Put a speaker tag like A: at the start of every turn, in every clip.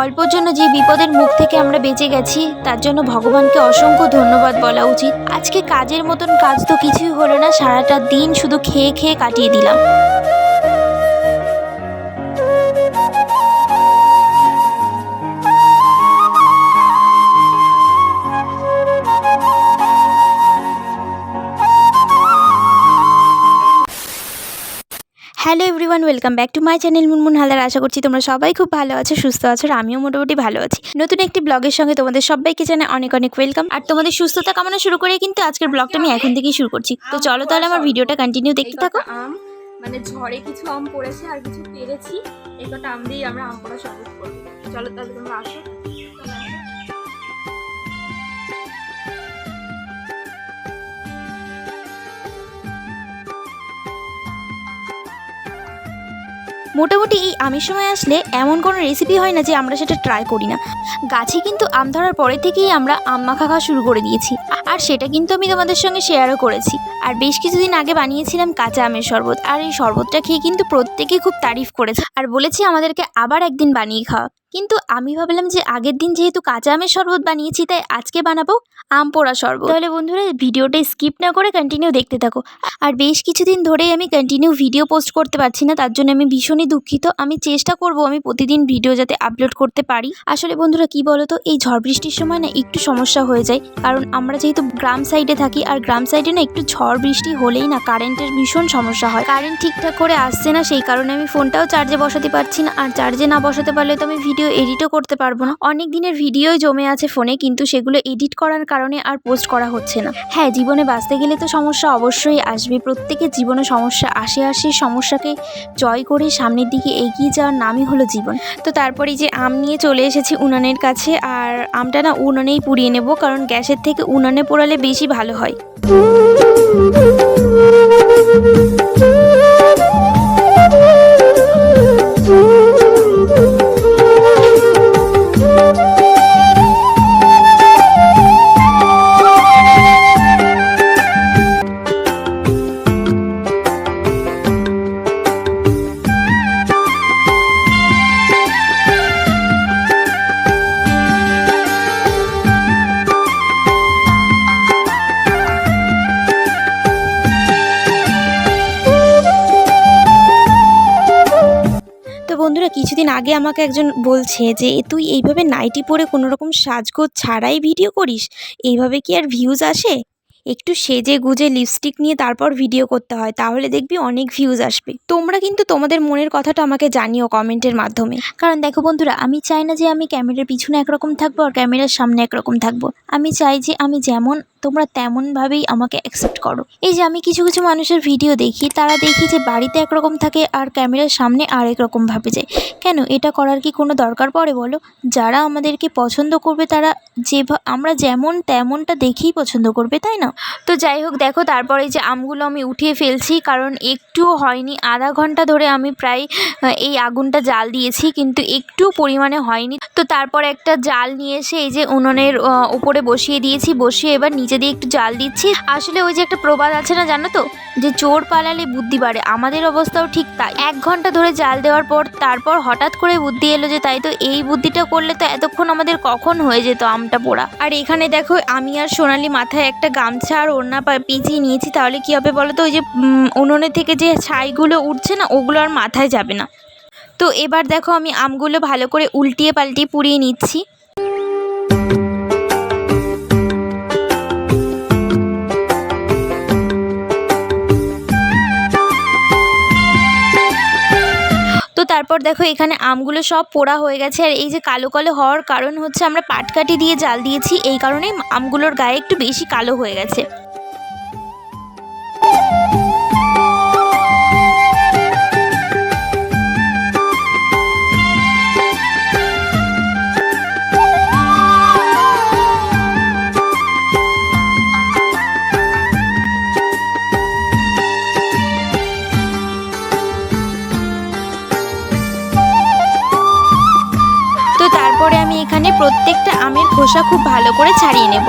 A: অল্পর জন্য যে বিপদের মুখ থেকে আমরা বেঁচে গেছি তার জন্য ভগবানকে অসংখ্য ধন্যবাদ বলা উচিত। আজকে কাজের মতন কাজ তো কিছুই হলো না, সারাটা দিন শুধু খেয়ে খেয়ে কাটিয়ে দিলাম। Hello everyone, welcome back to my channel Munmun Haldar. আশা করছি তোমরা সবাই খুব ভালো আছো, সুস্থ আছো, আর আমিও মোটামুটি ভালো আছি। নতুন একটি ব্লগের সঙ্গে তোমাদের সবাইকে জানাই অনেক অনেক ওয়েলকাম। আর তোমাদের সুস্থতা কামনা শুরু করে কিন্তু আজকের ব্লগটা আমি এখন থেকেই শুরু করছি। তো চলো তাহলে আমার ভিডিওটা কন্টিনিউ দেখতে থাকো।
B: আম মানে ঝড়ে কিছু আম পড়েছে আর কিছু পেরেছি, এই কটা আম দিয়ে আমরা আম পোড়া শরবত করবো। চলো তাহলে তোমরা আসো।
A: মোটামুটি এই আমের সময় আসলে এমন কোনো রেসিপি হয় না যে আমরা সেটা ট্রাই করি না। গাছে কিন্তু আম ধরার পরে থেকেই আমরা আম মাখা খাওয়া শুরু করে দিয়েছি, আর সেটা কিন্তু আমি তোমাদের সঙ্গে শেয়ারও করেছি। আর বেশ কিছুদিন আগে বানিয়েছিলাম কাঁচা আমের শরবত, আর এই শরবতটা খেয়ে কিন্তু প্রত্যেকেই খুব তারিফ করেছে আর বলেছি আমাদেরকে আবার একদিন বানিয়ে খাওয়া। কিন্তু আমি ভাবলাম যে আগের দিন যেহেতু কাঁচা আমের শরবত বানিয়েছি, তাই আজকে বানাবো আম পোড়া শরবত। তাহলে বন্ধুরা ভিডিওটা স্কিপ না করে কন্টিনিউ দেখতে থাকো। আর বেশ কিছুদিন ধরেই আমি কন্টিনিউ ভিডিও পোস্ট করতে পারছি না, তার জন্য আমি ভীষণই দুঃখিত। আমি চেষ্টা করব আমি প্রতিদিন ভিডিও যাতে আপলোড করতে পারি। আসলে বন্ধুরা কি বলো তো, এই ঝড় বৃষ্টির সময় না একটু সমস্যা হয়ে যায়, কারণ আমরা যেহেতু গ্রাম সাইডে থাকি, আর গ্রাম সাইডে না একটু ঝড় বৃষ্টি হলেই না কারেন্টের ভীষণ সমস্যা হয়। কারেন্ট ঠিকঠাক করে আসছে না, সেই কারণে আমি ফোনটাও চার্জে বসাতে পারছি না। আর চার্জে না বসাতে পারলে তো আমি ভিডিও এডিটও করতে পারবো না। অনেক দিনের ভিডিওই জমে আছে ফোনে, কিন্তু সেগুলো এডিট করার কারণে আর পোস্ট করা হচ্ছে না। হ্যাঁ, জীবনে বাঁচতে গেলে তো সমস্যা অবশ্যই আসবে, প্রত্যেকের জীবনে সমস্যা আসে, আর সেই সমস্যাকে জয় করে সামনের দিকে এগিয়ে যাওয়ার নামই হলো জীবন। তো তারপরে যে আম নিয়ে চলে এসেছি উনানের কাছে, আর আমটা না উনানেই পুড়িয়ে নেব, কারণ গ্যাসের থেকে উনানে পোড়ালে বেশি ভালো হয়। বন্ধুরা কিছুদিন আগে আমাকে একজন বলছে যে তুই এইভাবে নাইটি পরে কোনো রকম সাজগোজ ছাড়াই ভিডিও করিস, এইভাবে কি আর ভিউজ আসে? একটু সেজে গুজে লিপস্টিক নিয়ে তারপর ভিডিও করতে হয়, তাহলে দেখবি অনেক ভিউজ আসবে। তোমরা কিন্তু তোমাদের মনের কথাটা আমাকে জানিও কমেন্টের মাধ্যমে। কারণ দেখো বন্ধুরা, আমি চাই না যে আমি ক্যামেরার পিছনে একরকম থাকবো আর ক্যামেরার সামনে একরকম থাকবো। আমি চাই যে আমি যেমন তোমরা তেমনভাবেই আমাকে অ্যাকসেপ্ট করো। এই যে আমি কিছু কিছু মানুষের ভিডিও দেখি, তারা দেখি যে বাড়িতে একরকম থাকে আর ক্যামেরার সামনে আরেক রকমভাবে যায়। কেন এটা করার কি কোনো দরকার পড়ে বলো? যারা আমাদেরকে পছন্দ করবে তারা আমরা যেমন তেমনটা দেখেই পছন্দ করবে, তাই না? তো যাই হোক, দেখো তারপরে যে আমগুলো আমি উঠিয়ে ফেলছি, কারণ একটুও হয়নি। আধা ঘন্টা ধরে আমি প্রায় এই আগুনটা জাল দিয়েছি, কিন্তু একটু পরিমাণে হয়নি। তো তারপর একটা জাল নিয়ে এসে এই যে উনুনের উপরে বসিয়ে দিয়েছি, বসিয়ে এবার নিচে দিয়ে একটু জাল দিচ্ছি। আসলে ওই যে একটা প্রবাদ আছে না, জানো তো, যে চোর পালালে বুদ্ধি বাড়ে। আমাদের অবস্থাও ঠিক তাই। 1 ঘন্টা ধরে জাল দেওয়ার পর তারপর হঠাৎ করে বুদ্ধি এলো যে তাই তো এই বুদ্ধিটা করলে তো এতক্ষণ আমাদের কখন হয়ে যেত আমটা পোড়া। আর এখানে দেখো আমি আর সোনালি মাথায় একটা গামছা আর ওড়না পেঁচিয়ে নিয়েছি, তাহলে কি হবে বলো তো, ওই যে উনুনে থেকে যে ছাইগুলো উঠছে না, ওগুলো আর মাথায় যাবে না। তো এবার দেখো আমি আমগুলো ভালো করে উল্টিয়ে পাল্টিয়ে পুড়িয়ে নিচ্ছি। তো তারপর দেখো এখানে আমগুলো সব পোড়া হয়ে গেছে, আর এই যে কালো কালো হওয়ার কারণ হচ্ছে আমরা পাটকাঠি দিয়ে জাল দিয়েছি, এই কারণেই আমগুলোর গায়ে একটু বেশি কালো হয়ে গেছে। তারপরে আমি এখানে প্রত্যেকটা আমের খোসা খুব ভালো করে ছাড়িয়ে নেব।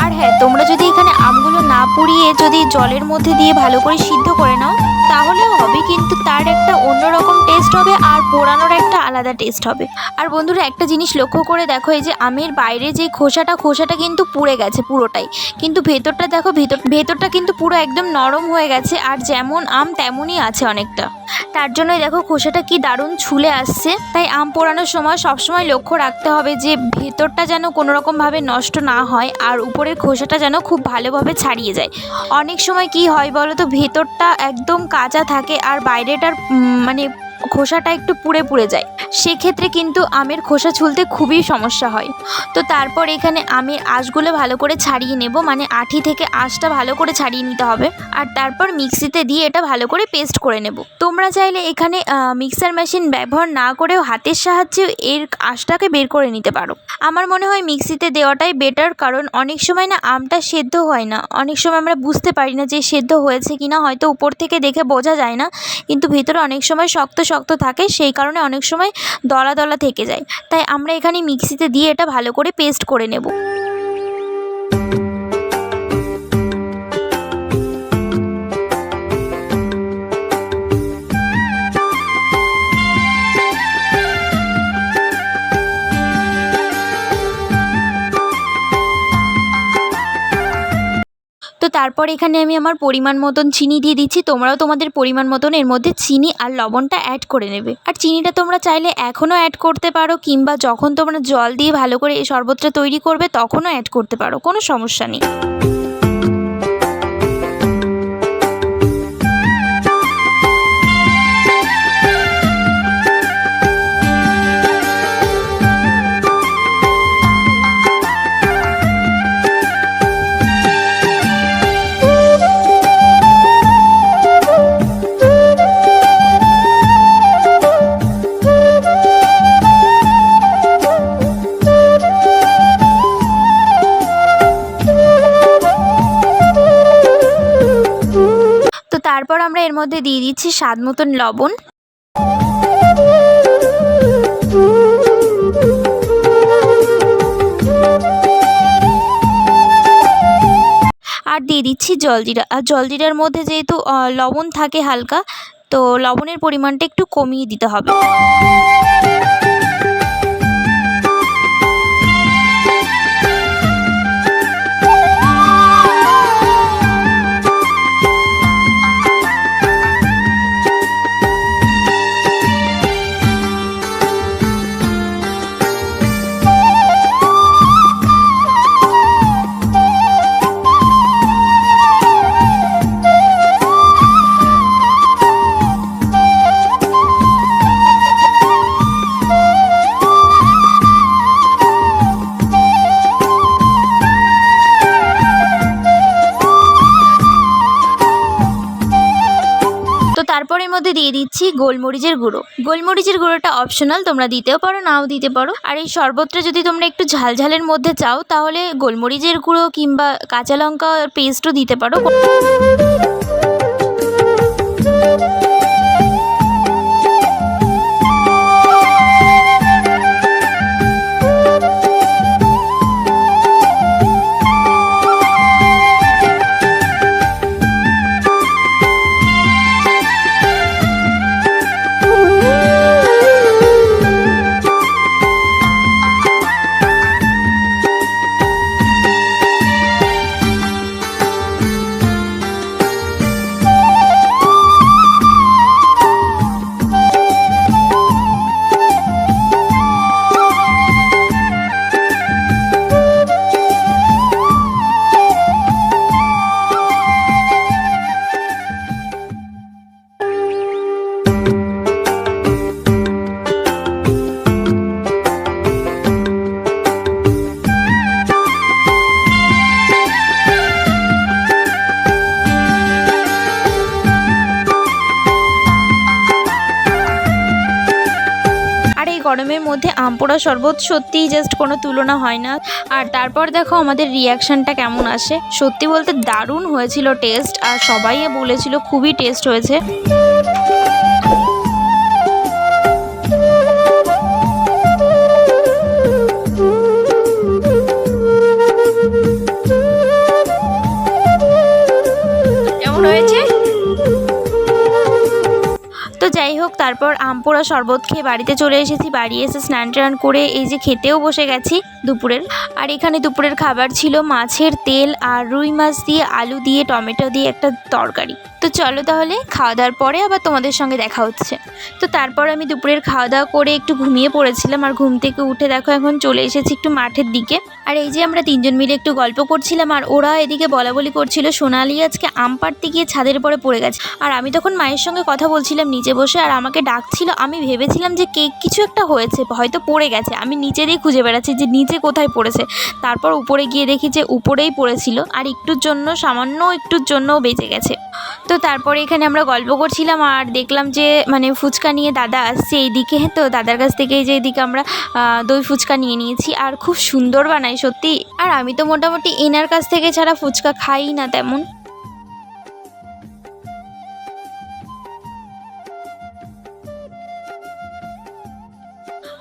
A: আর হ্যাঁ, তোমরা যদি এখানে আমগুলো না পুড়িয়ে যদি জলের মধ্যে দিয়ে ভালো করে সিদ্ধ করে নাও তাহলেও হবে, কিন্তু তার একটা অন্যরকম টেস্ট হবে আর পোড়ানোর একটা আলাদা টেস্ট হবে। আর বন্ধুরা একটা জিনিস লক্ষ্য করে দেখো, এই যে আমের বাইরে যে খোসাটা কিন্তু পুড়ে গেছে পুরোটাই, কিন্তু ভেতরটা দেখো, ভেতরটা কিন্তু পুরো একদম নরম হয়ে গেছে আর যেমন আম তেমনই আছে অনেকটা। তার জন্যই দেখো খোসাটা কি দারুণ ছুলে আসছে। তাই আম পোড়ানোর সময় সবসময় লক্ষ্য রাখতে হবে যে ভেতরটা যেন কোনো রকমভাবে নষ্ট না হয় আর উপরের খোসাটা যেন খুব ভালোভাবে ছাড়িয়ে যায়। অনেক সময় কি হয় বলো তো, ভেতরটা একদম কাঁচা থাকে আর বাইরেটার মানে খোসাটা একটু পুড়ে পুড়ে যায়, সেক্ষেত্রে কিন্তু আমের খোসা ছুলতে খুবই সমস্যা হয়। তো তারপর এখানে আমের আঁশগুলো ভালো করে ছাড়িয়ে নেব, মানে আঁটি থেকে আঁশটা ভালো করে ছাড়িয়ে নিতে হবে। আর তারপর মিক্সিতে দিয়ে এটা ভালো করে পেস্ট করে নেব। তোমরা চাইলে এখানে মিক্সার মেশিন ব্যবহার না করেও হাতের সাহায্যে এর আঁশটাকে বের করে নিতে পারো। আমার মনে হয় মিক্সিতে দেওয়াটাই বেটার, কারণ অনেক সময় না আমটা সেদ্ধ হয় না, অনেক সময় আমরা বুঝতে পারি না যে সেদ্ধ হয়েছে কিনা, হয়তো উপর থেকে দেখে বোঝা যায় না, কিন্তু ভিতরে অনেক সময় শক্ত শক্ত থাকে, সেই কারণে অনেক সময় দলা দলা থেকে যায়। তাই আমরা এখানে মিক্সিতে দিয়ে এটা ভালো করে পেস্ট করে নেব। তো তারপর এখানে আমি আমার পরিমাণ মতন চিনি দিয়ে দিচ্ছি। তোমরাও তোমাদের পরিমাণ মতন এর মধ্যে চিনি আর লবণটা অ্যাড করে নেবে। আর চিনিটা তোমরা চাইলে এখনও অ্যাড করতে পারো, কিংবা যখন তোমরা জল দিয়ে ভালো করে এই শরবতটা তৈরি করবে তখনও অ্যাড করতে পারো, কোনো সমস্যা নেই। তো তারপর আমরা এর মধ্যে দিয়ে দিচ্ছি স্বাদ মতন লবণ, আর দিয়ে দিচ্ছি জলজিরা। আর জলজিরার মধ্যে যেহেতু লবণ থাকে হালকা, তো লবণের পরিমাণটা একটু কমিয়ে দিতে হবে। তারপর এর মধ্যে দিয়ে দিচ্ছি গোলমরিচের গুঁড়ো। গোলমরিচের গুঁড়োটা অপশনাল, তোমরা দিতেও পারো নাও দিতে পারো। আর এই শরবতটা যদি তোমরা একটু ঝালঝালের মধ্যে চাও তাহলে গোলমরিচের গুঁড়ো কিংবা কাঁচা লঙ্কা পেস্টও দিতে পারো। গরমের মধ্যে আম পোড়া শরবত সত্যিই জাস্ট কোনো তুলনা হয় না। আর তারপর দেখো আমাদের রিয়াকশানটা কেমন আসে। সত্যি বলতে দারুণ হয়েছিল টেস্ট, আর সবাই বলেছিল খুবই টেস্ট হয়েছে। তারপর আম পোড়া শরবত খেয়ে বাড়িতে চলে এসেছি। বাড়ি এসে স্নান টান করে এই যে খেতেও বসে গেছি দুপুরের। আর এখানে দুপুরের খাবার ছিল মাছের তেল আর রুই মাছ দিয়ে আলু দিয়ে টমেটো দিয়ে একটা তরকারি। তো চলো তাহলে খাওয়া দাওয়ার পরে আবার তোমাদের সঙ্গে দেখা হচ্ছে। তো তারপর আমি দুপুরের খাওয়া দাওয়া করে একটু ঘুমিয়ে পড়েছিলাম, আর ঘুম থেকে উঠে দেখো এখন চলে এসেছি একটু মাঠের দিকে। আর এই যে আমরা তিনজন মিলে একটু গল্প করছিলাম, আর ওরা এদিকে বলাবলি করছিল সোনালি আজকে আম পাড়তে গিয়ে ছাদের উপরে পড়ে গেছে। আর আমি তখন মায়ের সঙ্গে কথা বলছিলাম নিচে বসে, আর আমাকে ডাকছিল। আমি ভেবেছিলাম যে কিছু একটা হয়েছে, হয়তো পড়ে গেছে। আমি নিচে দিয়ে খুঁজে বেড়াচ্ছি যে নিচে কোথায় পড়েছে। তারপর উপরে গিয়ে দেখি যে উপরেই পড়েছিল, আর একটুর জন্য সামান্য একটুর জন্যও বেঁচে গেছে। তো তারপরে এখানে আমরা গল্প করছিলাম, আর দেখলাম যে মানে ফুচকা নিয়ে দাদা আসছে এইদিকে। তো দাদার কাছ থেকে এই যে এইদিকে আমরা দই ফুচকা নিয়ে নিয়েছি, আর খুব সুন্দর বানায় সত্যি। আর আমি তো মোটামুটি এনার কাছ থেকে ছাড়া ফুচকা খাই না তেমন।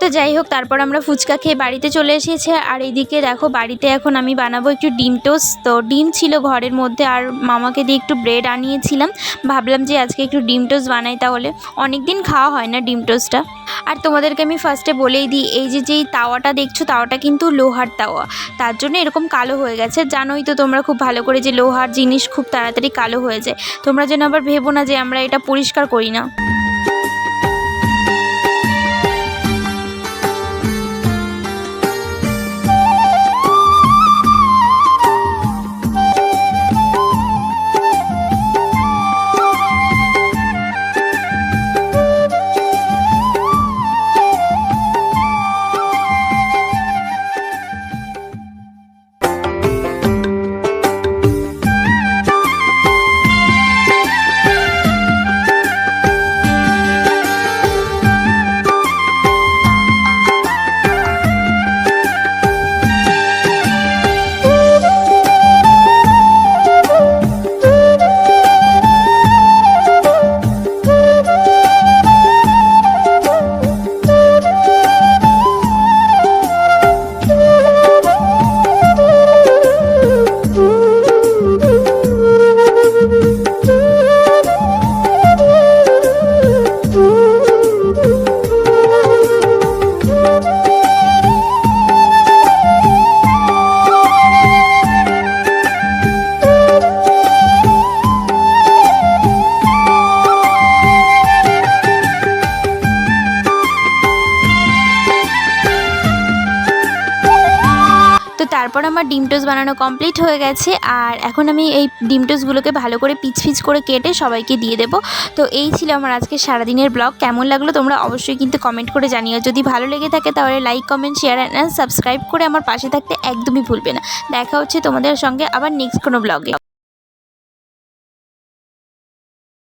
A: তো যাই হোক, তারপর আমরা ফুচকা খেয়ে বাড়িতে চলে এসেছি। আর এইদিকে দেখো বাড়িতে এখন আমি বানাবো একটু ডিম টোস্ট। তো ডিম ছিল ঘরের মধ্যে, আর মামাকে দিয়ে একটু ব্রেড আনিয়েছিলাম। ভাবলাম যে আজকে একটু ডিম টোস্ট বানাই, তাহলে অনেক দিন খাওয়া হয় না ডিম টোস্টটা। আর তোমাদেরকে আমি ফার্স্টে বলেই দিই, এই যে যেই তাওয়াটা দেখছো তাওয়াটা কিন্তু লোহার তাওয়া, তার জন্য এরকম কালো হয়ে গেছে। জানোই তো তোমরা খুব ভালো করে যে লোহার জিনিস খুব তাড়াতাড়ি কালো হয়ে যায়। তোমরা যেন আবার ভেবো না যে আমরা এটা পরিষ্কার করি না। তারপর আমার ডিম টোস্ট বানানো কমপ্লিট হয়ে গেছে। আর এখন আমি এই ডিম টোস্টগুলোকে ভালো করে পিচ করে কেটে সবাইকে দিয়ে দেবো। তো এই ছিল আমার আজকে সারাদিনের ব্লগ। কেমন লাগলো তোমরা অবশ্যই কিন্তু কমেন্ট করে জানিও। যদি ভালো লেগে থাকে তাহলে like, comment, share and subscribe করে আমার পাশে থাকতে একদমই ভুলবে না। দেখা হচ্ছে তোমাদের সঙ্গে আবার নেক্সট কোনো ব্লগে।